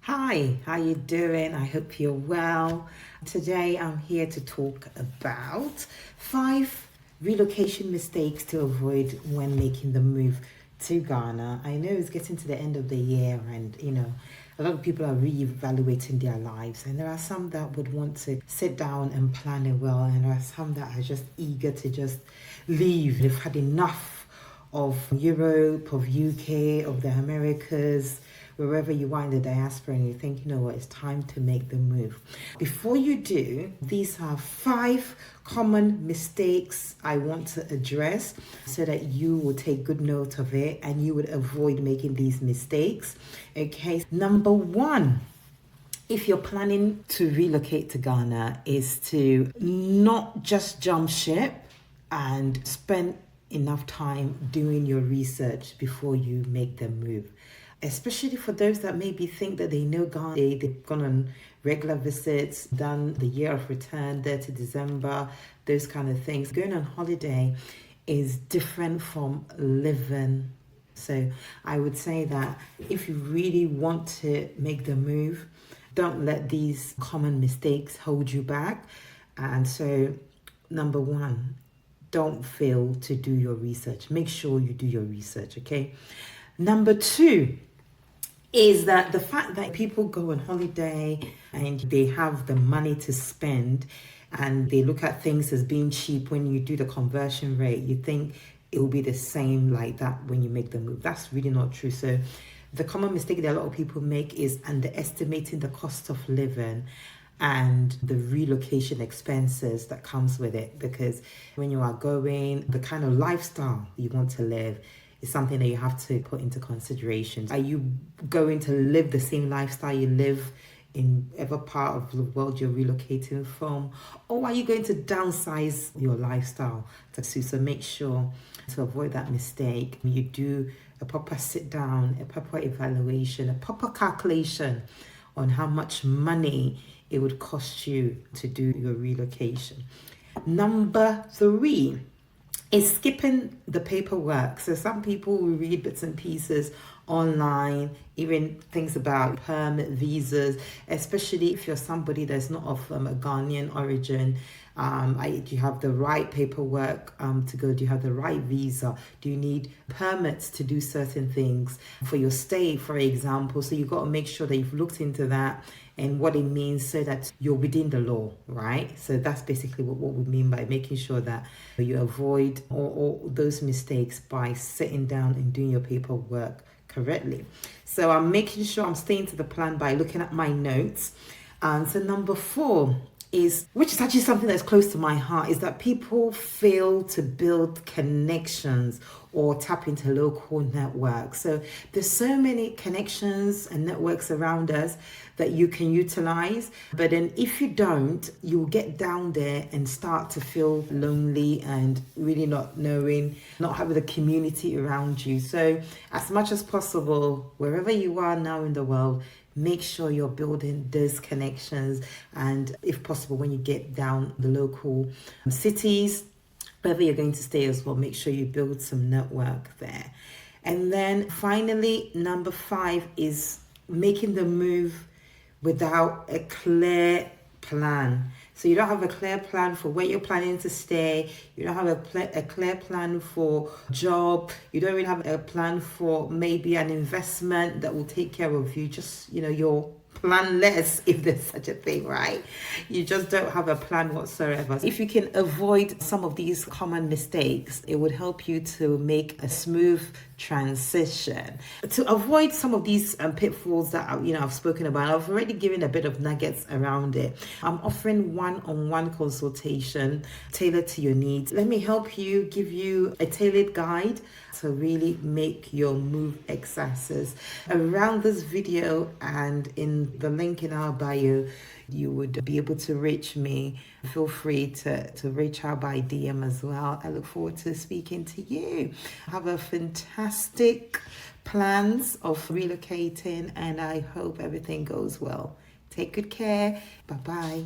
Hi, how you doing? I hope you're well. Today I'm here to talk about 5 relocation mistakes to avoid when making the move to Ghana. I know it's getting to the end of the year and a lot of people are reevaluating their lives, and there are some that would want to sit down and plan it well, and there are some that are just eager to just leave. They've had enough of Europe, of UK, of the Americas, wherever you are in the diaspora, and you think, you know what, it's time to make the move. Before you do, these are 5 common mistakes I want to address so that you will take good note of it and you would avoid making these mistakes. Okay, number 1, if you're planning to relocate to Ghana, is to not just jump ship and spend enough time doing your research before you make the move. Especially for those that maybe think that they know Ghana, they've gone on regular visits, done the year of return, 30 December, those kind of things. Going on holiday is different from living. So I would say that if you really want to make the move, don't let these common mistakes hold you back. And so, number 1, don't fail to do your research. Make sure you do your research, okay? Number 2 is that the fact that people go on holiday and they have the money to spend and they look at things as being cheap. When you do the conversion rate, you think it will be the same like that when you make the move. That's really not true. So the common mistake that a lot of people make is underestimating the cost of living and the relocation expenses that comes with it, because when you are going, the kind of lifestyle you want to live is something that you have to put into consideration. Are you going to live the same lifestyle you live in whatever part of the world you're relocating from, or are you going to downsize your lifestyle to suit? So make sure to avoid that mistake. You do a proper sit down, a proper evaluation, a proper calculation on how much money it would cost you to do your relocation. Number 3 is skipping the paperwork. So some people will read bits and pieces online, even things about permit, visas, especially if you're somebody that's not of a Ghanaian origin. Do you have the right paperwork to go? Do you have the right visa? Do you need permits to do certain things for your stay, for example? So you've got to make sure that you've looked into that and what it means so that you're within the law, right? So that's basically what we mean by making sure that you avoid all those mistakes by sitting down and doing your paperwork correctly. So I'm making sure I'm staying to the plan by looking at my notes. And so number 4 is, which is actually something that's close to my heart, is that people fail to build connections or tap into local networks. So there's so many connections and networks around us that you can utilize, but then if you don't, you'll get down there and start to feel lonely and really not having the community around you. So as much as possible, wherever you are now in the world, make sure you're building those connections, and if possible, when you get down the local cities, wherever you're going to stay as well, make sure you build some network there. And then finally, number 5 is making the move without a clear plan. So you don't have a clear plan for where you're planning to stay. You don't have a clear plan for job. You don't really have a plan for maybe an investment that will take care of you. Just, you're planless, if there's such a thing, right? You just don't have a plan whatsoever. If you can avoid some of these common mistakes, it would help you to make a smooth transition. To avoid some of these pitfalls that I've spoken about, I've already given a bit of nuggets around it. I'm offering one-on-one consultation tailored to your needs. Let me help you, give you a tailored guide to really make your move a success. Around this video and in the link in our bio, you would be able to reach me. Feel free to reach out by DM as well. I look forward to speaking to you. Have a fantastic plans of relocating, and I hope everything goes well. Take good care. Bye-bye.